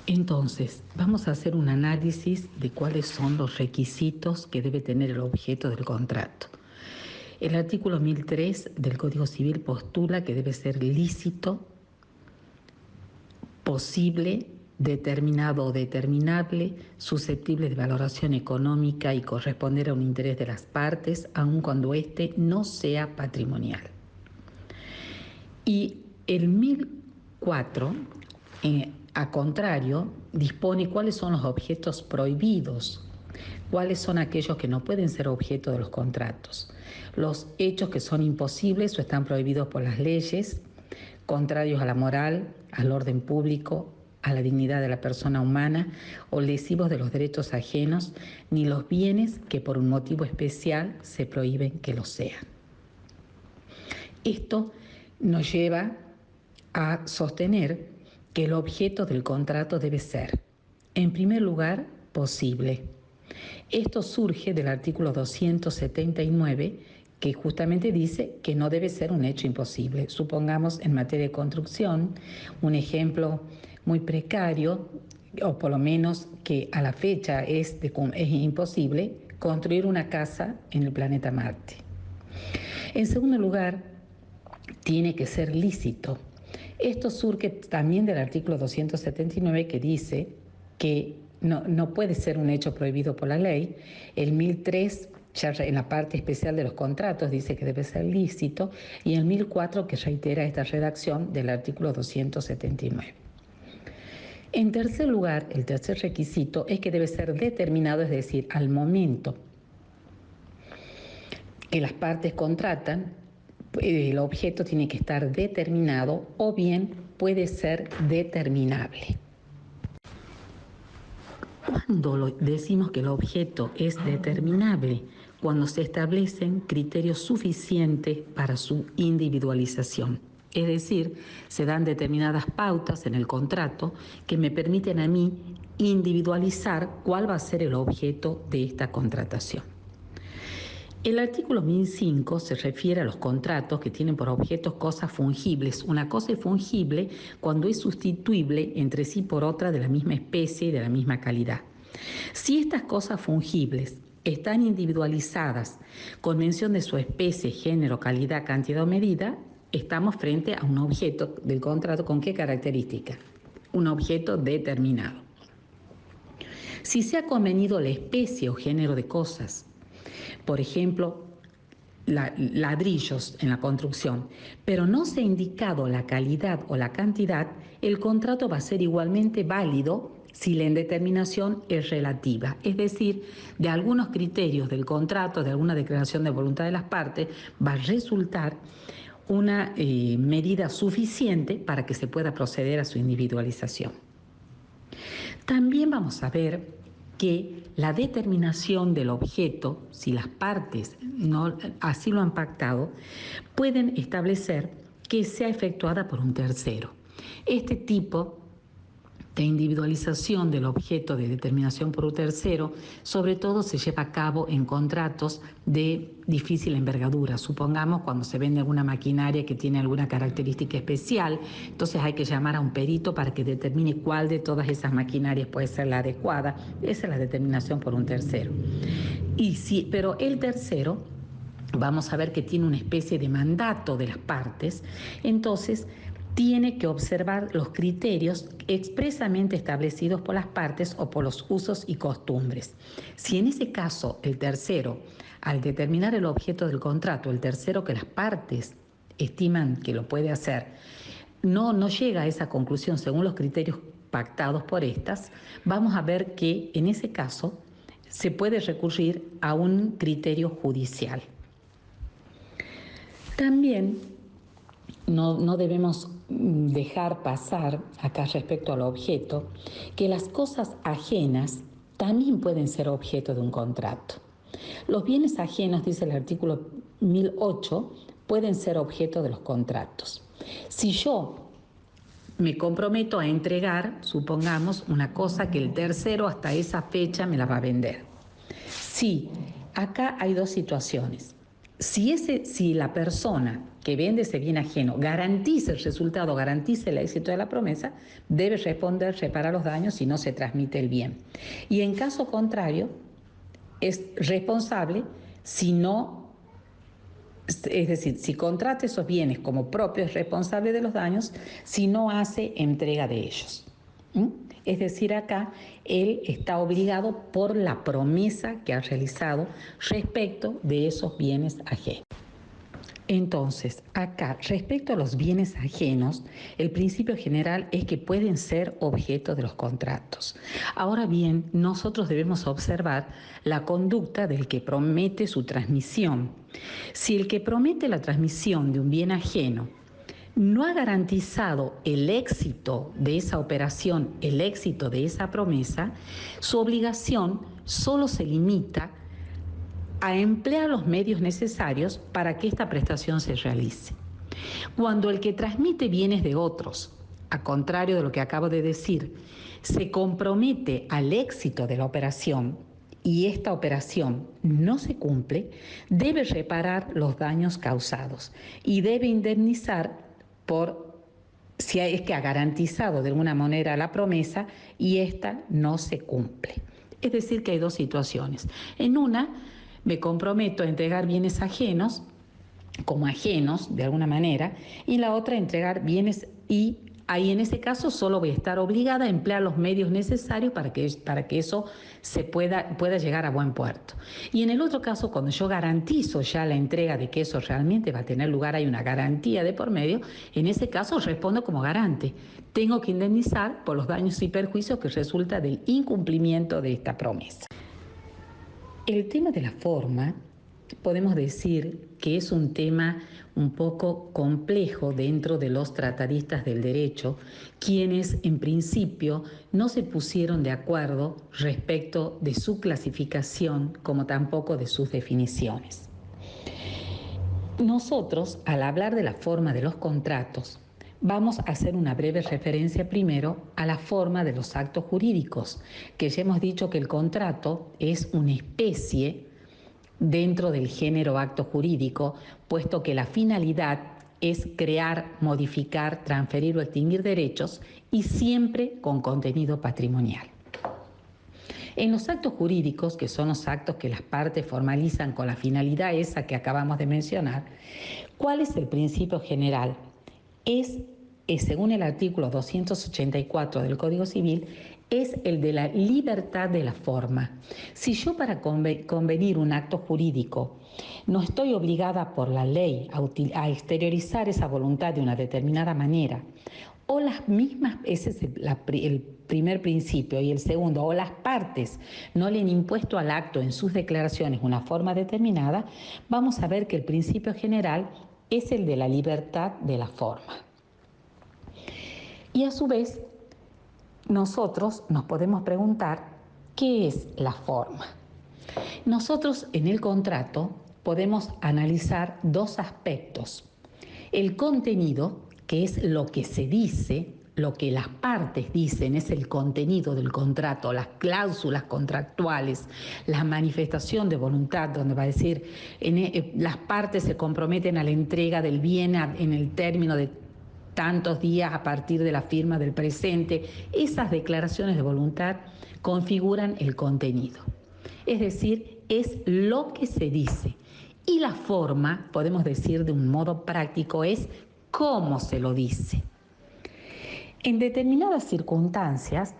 Entonces, vamos a hacer un análisis de cuáles son los requisitos que debe tener el objeto del contrato. El artículo 1003 del Código Civil postula que debe ser lícito, posible, determinado o determinable, susceptible de valoración económica y corresponder a un interés de las partes, aun cuando éste no sea patrimonial. Y el 1004, a contrario, dispone cuáles son los objetos prohibidos, cuáles son aquellos que no pueden ser objeto de los contratos, los hechos que son imposibles o están prohibidos por las leyes, contrarios a la moral, al orden público, a la dignidad de la persona humana o lesivos de los derechos ajenos, ni los bienes que por un motivo especial se prohíben que lo sean. Esto nos lleva a sostener que el objeto del contrato debe ser, en primer lugar, posible. Esto surge del artículo 279, que justamente dice que no debe ser un hecho imposible. Supongamos en materia de construcción, un ejemplo muy precario, o por lo menos que a la fecha es imposible, construir una casa en el planeta Marte. En segundo lugar, tiene que ser lícito. Esto surge también del artículo 279, que dice que no puede ser un hecho prohibido por la ley. El 1003, ya en la parte especial de los contratos, dice que debe ser lícito, y el 1004 que reitera esta redacción del artículo 279. En tercer lugar, el tercer requisito es que debe ser determinado, es decir, al momento que las partes contratan, el objeto tiene que estar determinado o bien puede ser determinable. ¿Cuándo decimos que el objeto es determinable? Cuando se establecen criterios suficientes para su individualización. Es decir, se dan determinadas pautas en el contrato que me permiten a mí individualizar cuál va a ser el objeto de esta contratación. El artículo 1005 se refiere a los contratos que tienen por objeto cosas fungibles. Una cosa es fungible cuando es sustituible entre sí por otra de la misma especie y de la misma calidad. Si estas cosas fungibles están individualizadas con mención de su especie, género, calidad, cantidad o medida, estamos frente a un objeto del contrato. ¿Con qué característica? Un objeto determinado. Si se ha convenido la especie o género de cosas, por ejemplo, ladrillos en la construcción, pero no se ha indicado la calidad o la cantidad, el contrato va a ser igualmente válido si la indeterminación es relativa, es decir, de algunos criterios del contrato, de alguna declaración de voluntad de las partes, va a resultar una medida suficiente para que se pueda proceder a su individualización. También vamos a ver que la determinación del objeto, si las partes no así lo han pactado, pueden establecer que sea efectuada por un tercero. Este tipo de individualización del objeto de determinación por un tercero, sobre todo se lleva a cabo en contratos de difícil envergadura. Supongamos cuando se vende alguna maquinaria que tiene alguna característica especial, entonces hay que llamar a un perito para que determine cuál de todas esas maquinarias puede ser la adecuada. Esa es la determinación por un tercero. Pero el tercero, vamos a ver que tiene una especie de mandato de las partes, entonces tiene que observar los criterios expresamente establecidos por las partes o por los usos y costumbres. Si en ese caso el tercero, al determinar el objeto del contrato, el tercero que las partes estiman que lo puede hacer, no llega a esa conclusión según los criterios pactados por estas, vamos a ver que en ese caso se puede recurrir a un criterio judicial. También no debemos dejar pasar acá respecto al objeto que las cosas ajenas también pueden ser objeto de un contrato. Los bienes ajenos, dice el artículo 1008, pueden ser objeto de los contratos. Si yo me comprometo a entregar, supongamos, una cosa que el tercero hasta esa fecha me la va a vender. Sí, acá hay dos situaciones. si la persona que vende ese bien ajeno garantiza el resultado, garantiza el éxito de la promesa, debe responder, reparar los daños si no se transmite el bien. Y en caso contrario, es responsable si no, es decir, si contrata esos bienes como propios, es responsable de los daños si no hace entrega de ellos. Es decir, acá él está obligado por la promesa que ha realizado respecto de esos bienes ajenos. Entonces, acá, respecto a los bienes ajenos, el principio general es que pueden ser objeto de los contratos. Ahora bien, nosotros debemos observar la conducta del que promete su transmisión. Si el que promete la transmisión de un bien ajeno no ha garantizado el éxito de esa operación, el éxito de esa promesa, su obligación solo se limita a emplear los medios necesarios para que esta prestación se realice. Cuando el que transmite bienes de otros, a contrario de lo que acabo de decir, se compromete al éxito de la operación y esta operación no se cumple, debe reparar los daños causados y debe indemnizar por si es que ha garantizado de alguna manera la promesa y esta no se cumple. Es decir, que hay dos situaciones. En una, me comprometo a entregar bienes ajenos, como ajenos de alguna manera, y la otra, entregar bienes, y ahí en ese caso solo voy a estar obligada a emplear los medios necesarios para que eso se pueda llegar a buen puerto. Y en el otro caso, cuando yo garantizo ya la entrega de que eso realmente va a tener lugar, hay una garantía de por medio, en ese caso respondo como garante. Tengo que indemnizar por los daños y perjuicios que resulta del incumplimiento de esta promesa. El tema de la forma, podemos decir que es un tema un poco complejo dentro de los tratadistas del derecho, quienes en principio no se pusieron de acuerdo respecto de su clasificación como tampoco de sus definiciones. Nosotros, al hablar de la forma de los contratos, vamos a hacer una breve referencia primero a la forma de los actos jurídicos, que ya hemos dicho que el contrato es una especie dentro del género acto jurídico, puesto que la finalidad es crear, modificar, transferir o extinguir derechos y siempre con contenido patrimonial. En los actos jurídicos, que son los actos que las partes formalizan con la finalidad esa que acabamos de mencionar, ¿cuál es el principio general? Es según el artículo 284 del Código Civil, es el de la libertad de la forma. Si yo para convenir un acto jurídico no estoy obligada por la ley a exteriorizar esa voluntad de una determinada manera, o las mismas, ese es el primer principio, y el segundo, o las partes no le han impuesto al acto en sus declaraciones una forma determinada, vamos a ver que el principio general es el de la libertad de la forma. Y a su vez, nosotros nos podemos preguntar, ¿qué es la forma? Nosotros en el contrato podemos analizar dos aspectos. El contenido, que es lo que se dice, lo que las partes dicen, es el contenido del contrato, las cláusulas contractuales, la manifestación de voluntad, donde va a decir, las partes se comprometen a la entrega del bien en el término de tantos días a partir de la firma del presente. Esas declaraciones de voluntad configuran el contenido. Es decir, es lo que se dice. Y la forma, podemos decir de un modo práctico, es cómo se lo dice. En determinadas circunstancias,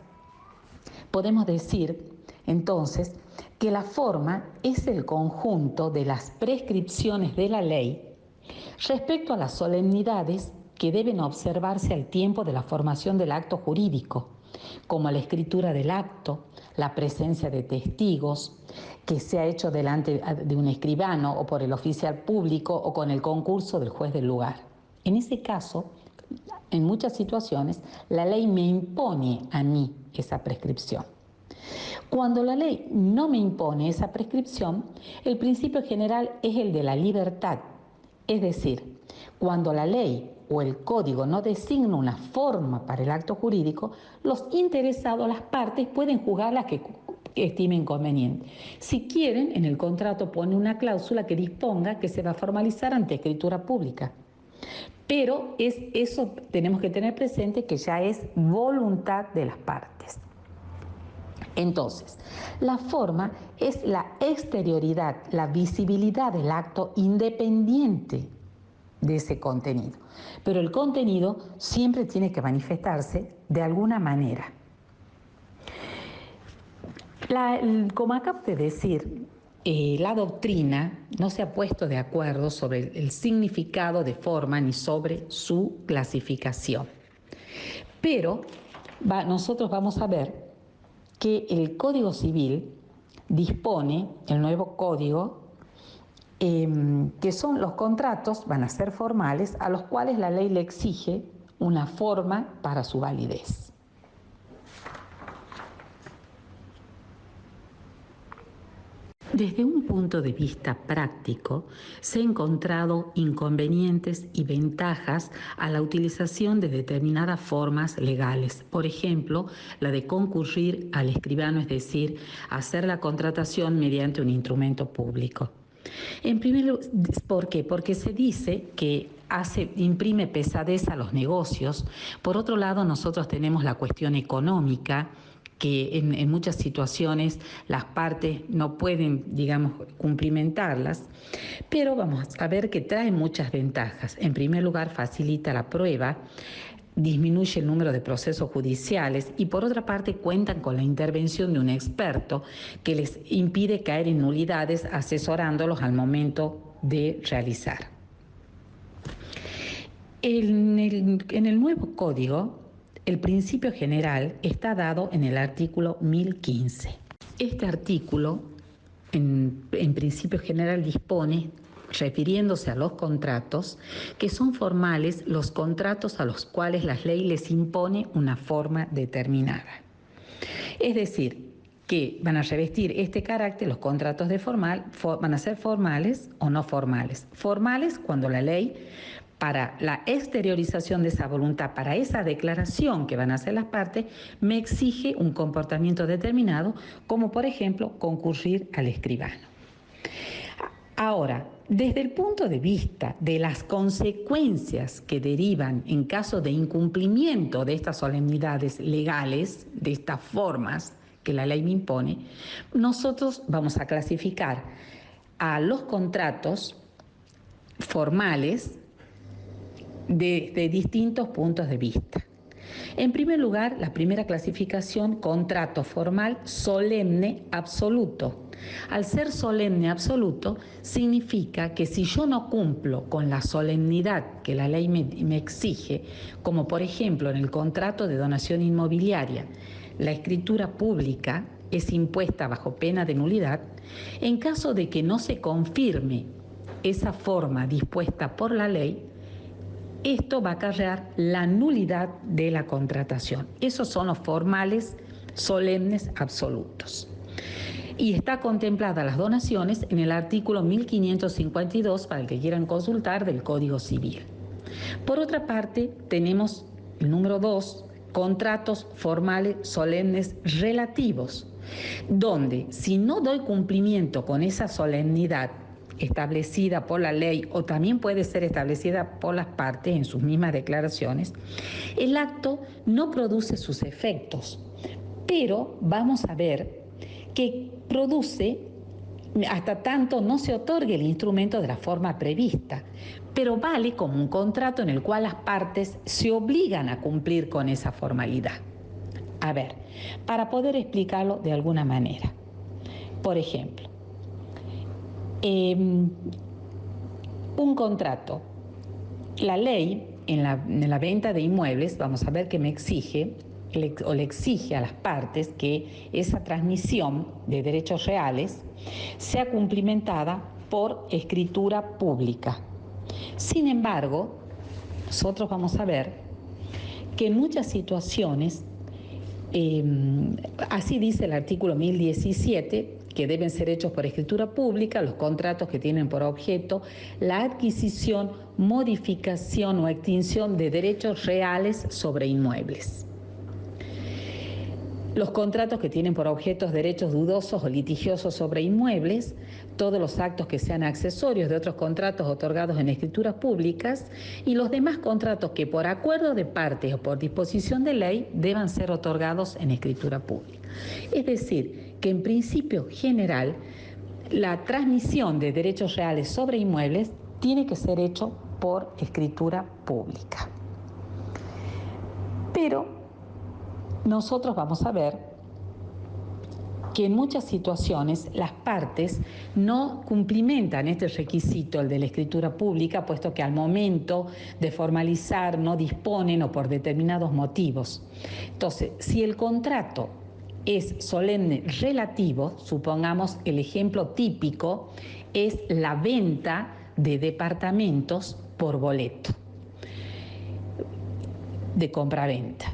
podemos decir, entonces, que la forma es el conjunto de las prescripciones de la ley respecto a las solemnidades que deben observarse al tiempo de la formación del acto jurídico, como la escritura del acto, la presencia de testigos, que se ha hecho delante de un escribano o por el oficial público o con el concurso del juez del lugar. En ese caso, en muchas situaciones, la ley me impone a mí esa prescripción. Cuando la ley no me impone esa prescripción, el principio general es el de la libertad, es decir, cuando la ley o el código no designa una forma para el acto jurídico, los interesados, las partes, pueden juzgar la que estimen conveniente. Si quieren, en el contrato pone una cláusula que disponga que se va a formalizar ante escritura pública. Pero eso tenemos que tener presente que ya es voluntad de las partes. Entonces, la forma es la exterioridad, la visibilidad del acto independiente de ese contenido. Pero el contenido siempre tiene que manifestarse de alguna manera. Como acabo de decir, la doctrina no se ha puesto de acuerdo sobre el significado de forma ni sobre su clasificación. Pero nosotros vamos a ver que el Código Civil dispone, el nuevo código, que son los contratos, van a ser formales, a los cuales la ley le exige una forma para su validez. Desde un punto de vista práctico, se han encontrado inconvenientes y ventajas a la utilización de determinadas formas legales. Por ejemplo, la de concurrir al escribano, es decir, hacer la contratación mediante un instrumento público. En primer lugar, ¿por qué? Porque se dice que imprime pesadez a los negocios. Por otro lado, nosotros tenemos la cuestión económica, que en muchas situaciones las partes no pueden, digamos, cumplimentarlas, pero vamos a ver que trae muchas ventajas. En primer lugar, facilita la prueba, disminuye el número de procesos judiciales y por otra parte cuentan con la intervención de un experto que les impide caer en nulidades asesorándolos al momento de realizar. En el nuevo código, el principio general está dado en el artículo 1015. Este artículo, en principio general, dispone, refiriéndose a los contratos, que son formales los contratos a los cuales la ley les impone una forma determinada. Es decir, que van a revestir este carácter, los contratos de formal, van a ser formales o no formales. Formales cuando la ley, para la exteriorización de esa voluntad, para esa declaración que van a hacer las partes, me exige un comportamiento determinado, como por ejemplo concurrir al escribano. Ahora, desde el punto de vista de las consecuencias que derivan en caso de incumplimiento de estas solemnidades legales, de estas formas que la ley me impone, nosotros vamos a clasificar a los contratos formales de distintos puntos de vista. En primer lugar, la primera clasificación, contrato formal solemne absoluto. Al ser solemne absoluto, significa que si yo no cumplo con la solemnidad que la ley me exige, como por ejemplo en el contrato de donación inmobiliaria, la escritura pública es impuesta bajo pena de nulidad, en caso de que no se confirme esa forma dispuesta por la ley, esto va a acarrear la nulidad de la contratación. Esos son los formales solemnes absolutos. Y está contemplada las donaciones en el artículo 1552, para el que quieran consultar, del Código Civil. Por otra parte, tenemos el número 2, contratos formales solemnes relativos, donde si no doy cumplimiento con esa solemnidad establecida por la ley o también puede ser establecida por las partes en sus mismas declaraciones, el acto no produce sus efectos, pero vamos a ver que produce hasta tanto no se otorgue el instrumento de la forma prevista, pero vale como un contrato en el cual las partes se obligan a cumplir con esa formalidad. A ver, para poder explicarlo de alguna manera. Por ejemplo, un contrato. La ley en la venta de inmuebles, vamos a ver que me exige o le exige a las partes que esa transmisión de derechos reales sea cumplimentada por escritura pública. Sin embargo, nosotros vamos a ver que en muchas situaciones, así dice el artículo 1017, que deben ser hechos por escritura pública, los contratos que tienen por objeto la adquisición, modificación o extinción de derechos reales sobre inmuebles. Los contratos que tienen por objeto derechos dudosos o litigiosos sobre inmuebles, todos los actos que sean accesorios de otros contratos otorgados en escrituras públicas y los demás contratos que por acuerdo de partes o por disposición de ley deban ser otorgados en escritura pública. Es decir, que en principio general la transmisión de derechos reales sobre inmuebles tiene que ser hecho por escritura pública. Pero nosotros vamos a ver que en muchas situaciones las partes no cumplimentan este requisito, el de la escritura pública, puesto que al momento de formalizar no disponen o por determinados motivos. Entonces, si el contrato es solemne relativo, supongamos el ejemplo típico es la venta de departamentos por boleto de compra-venta.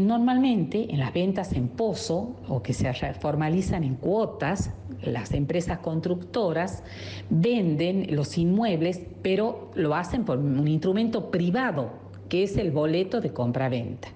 Normalmente en las ventas en pozo o que se formalizan en cuotas, las empresas constructoras venden los inmuebles, pero lo hacen por un instrumento privado, que es el boleto de compra-venta.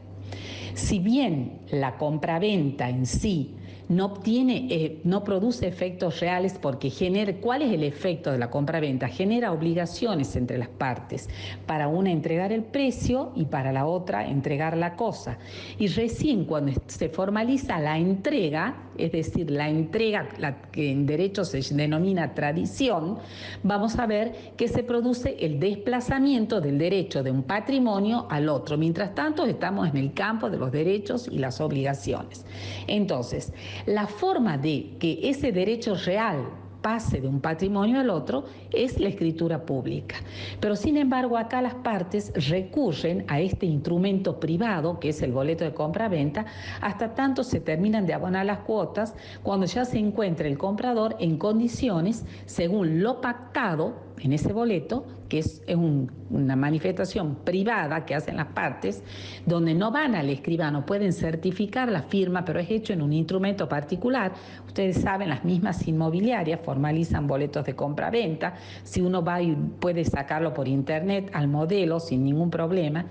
Si bien la compra-venta en sí no produce efectos reales porque ¿cuál es el efecto de la compra-venta? Genera obligaciones entre las partes, para una entregar el precio y para la otra entregar la cosa. Y recién cuando se formaliza la entrega, es decir, la entrega, la que en derecho se denomina tradición, vamos a ver que se produce el desplazamiento del derecho de un patrimonio al otro. Mientras tanto, estamos en el campo de los derechos y las obligaciones. Entonces, la forma de que ese derecho real pase de un patrimonio al otro es la escritura pública. Pero sin embargo acá las partes recurren a este instrumento privado que es el boleto de compra-venta hasta tanto se terminan de abonar las cuotas cuando ya se encuentra el comprador en condiciones según lo pactado en ese boleto, que es una manifestación privada que hacen las partes, donde no van al escribano, pueden certificar la firma, pero es hecho en un instrumento particular. Ustedes saben, las mismas inmobiliarias formalizan boletos de compra-venta. Si uno va y puede sacarlo por internet al modelo sin ningún problema.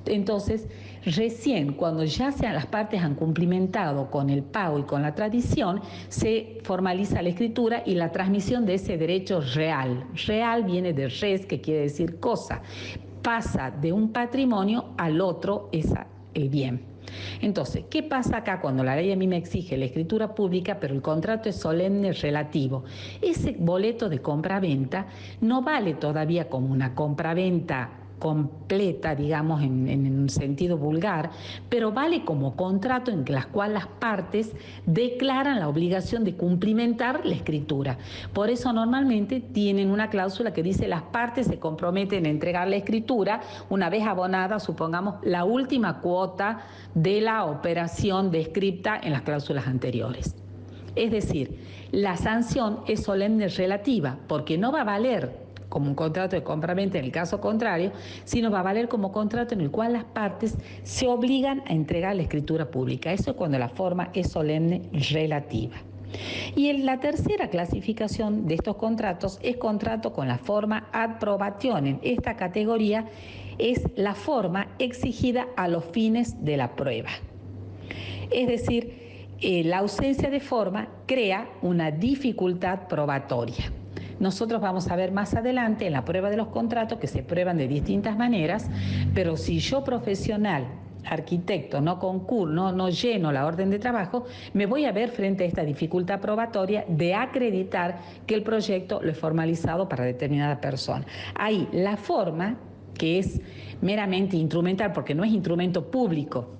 Entonces, recién cuando ya las partes han cumplimentado con el pago y con la tradición, se formaliza la escritura y la transmisión de ese derecho real. Real viene de res, que quiere decir cosa. Pasa de un patrimonio al otro el bien. Entonces, ¿qué pasa acá cuando la ley a mí me exige la escritura pública, pero el contrato es solemne relativo? Ese boleto de compra-venta no vale todavía como una compra-venta completa, digamos, en un sentido vulgar, pero vale como contrato en las cuales las partes declaran la obligación de cumplimentar la escritura. Por eso normalmente tienen una cláusula que dice las partes se comprometen a entregar la escritura una vez abonada, supongamos, la última cuota de la operación descripta en las cláusulas anteriores. Es decir, la sanción es solemne relativa porque no va a valer como un contrato de compra-venta en el caso contrario, sino va a valer como contrato en el cual las partes se obligan a entregar la escritura pública. Eso es cuando la forma es solemne relativa. Y la tercera clasificación de estos contratos es contrato con la forma ad probationem. Esta categoría es la forma exigida a los fines de la prueba. Es decir, la ausencia de forma crea una dificultad probatoria. Nosotros vamos a ver más adelante en la prueba de los contratos que se prueban de distintas maneras, pero si yo profesional, arquitecto, no concurro, no lleno la orden de trabajo, me voy a ver frente a esta dificultad probatoria de acreditar que el proyecto lo he formalizado para determinada persona. Ahí la forma, que es meramente instrumental, porque no es instrumento público,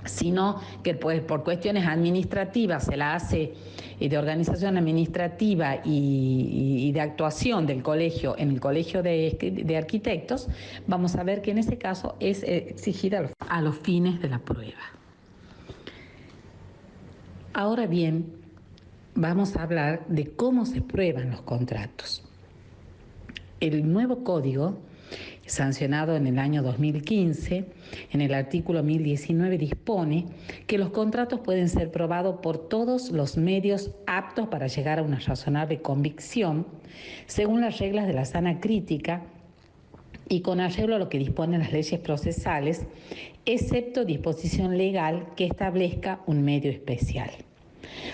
sino que pues, por cuestiones administrativas se la hace de organización administrativa y de actuación del colegio, en el colegio de arquitectos, vamos a ver que en ese caso es exigida a los fines de la prueba. Ahora bien, vamos a hablar de cómo se prueban los contratos. El nuevo código, sancionado en el año 2015, en el artículo 1019 dispone que los contratos pueden ser probados por todos los medios aptos para llegar a una razonable convicción, según las reglas de la sana crítica y con arreglo a lo que disponen las leyes procesales, excepto disposición legal que establezca un medio especial.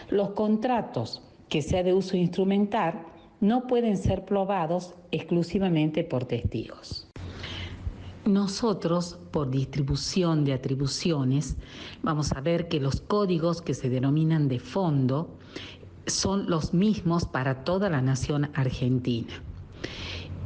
Los contratos que sea de uso instrumental no pueden ser probados exclusivamente por testigos. Nosotros, por distribución de atribuciones, vamos a ver que los códigos que se denominan de fondo son los mismos para toda la nación argentina.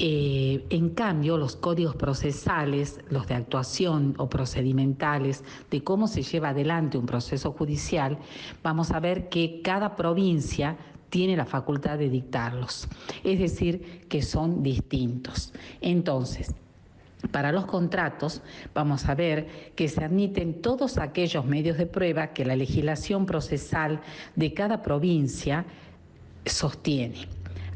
En cambio, los códigos procesales, los de actuación o procedimentales, de cómo se lleva adelante un proceso judicial, vamos a ver que cada provincia tiene la facultad de dictarlos, es decir, que son distintos. Entonces, para los contratos, vamos a ver que se admiten todos aquellos medios de prueba que la legislación procesal de cada provincia sostiene.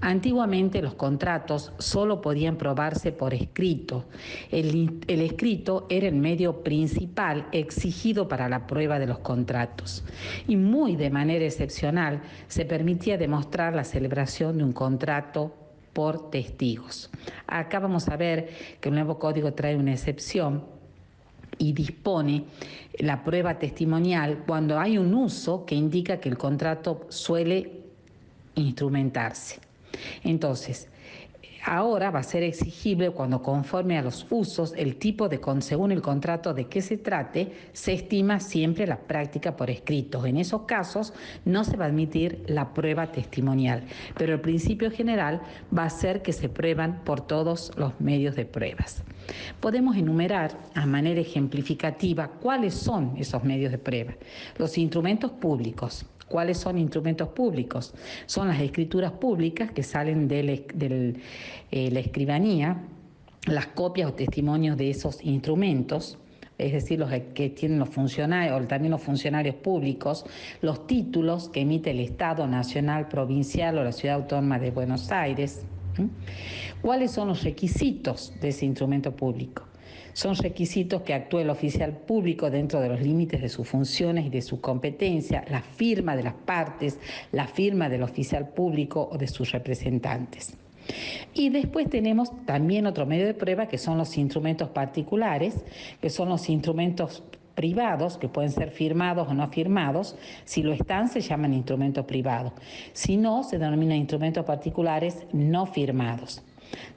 Antiguamente los contratos solo podían probarse por escrito. El escrito era el medio principal exigido para la prueba de los contratos. Y muy de manera excepcional se permitía demostrar la celebración de un contrato por testigos. Acá vamos a ver que el nuevo código trae una excepción y dispone la prueba testimonial cuando hay un uso que indica que el contrato suele instrumentarse. Entonces, ahora va a ser exigible cuando, conforme a los usos, el tipo de, según el contrato de que se trate, se estima siempre la práctica por escrito. En esos casos no se va a admitir la prueba testimonial, pero el principio general va a ser que se prueban por todos los medios de pruebas. Podemos enumerar a manera ejemplificativa cuáles son esos medios de prueba. Los instrumentos públicos. ¿Cuáles son instrumentos públicos? Son las escrituras públicas que salen de la escribanía, las copias o testimonios de esos instrumentos, es decir, los que tienen los funcionarios o también los funcionarios públicos, los títulos que emite el Estado nacional, provincial o la Ciudad Autónoma de Buenos Aires. ¿Cuáles son los requisitos de ese instrumento público? Son requisitos que actúe el oficial público dentro de los límites de sus funciones y de su competencia, la firma de las partes, la firma del oficial público o de sus representantes. Y después tenemos también otro medio de prueba que son los instrumentos particulares, que son los instrumentos privados, que pueden ser firmados o no firmados. Si lo están, se llaman instrumentos privados. Si no, se denominan instrumentos particulares no firmados.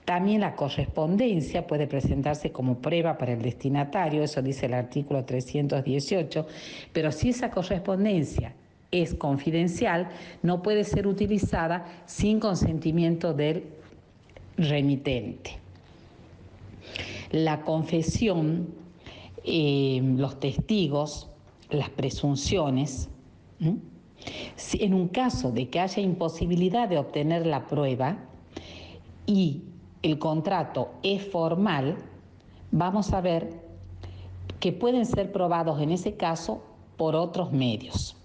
También la correspondencia puede presentarse como prueba para el destinatario, eso dice el artículo 318, pero si esa correspondencia es confidencial, no puede ser utilizada sin consentimiento del remitente. La confesión, los testigos, las presunciones, si en un caso de que haya imposibilidad de obtener la prueba y el contrato es formal, vamos a ver que pueden ser probados en ese caso por otros medios.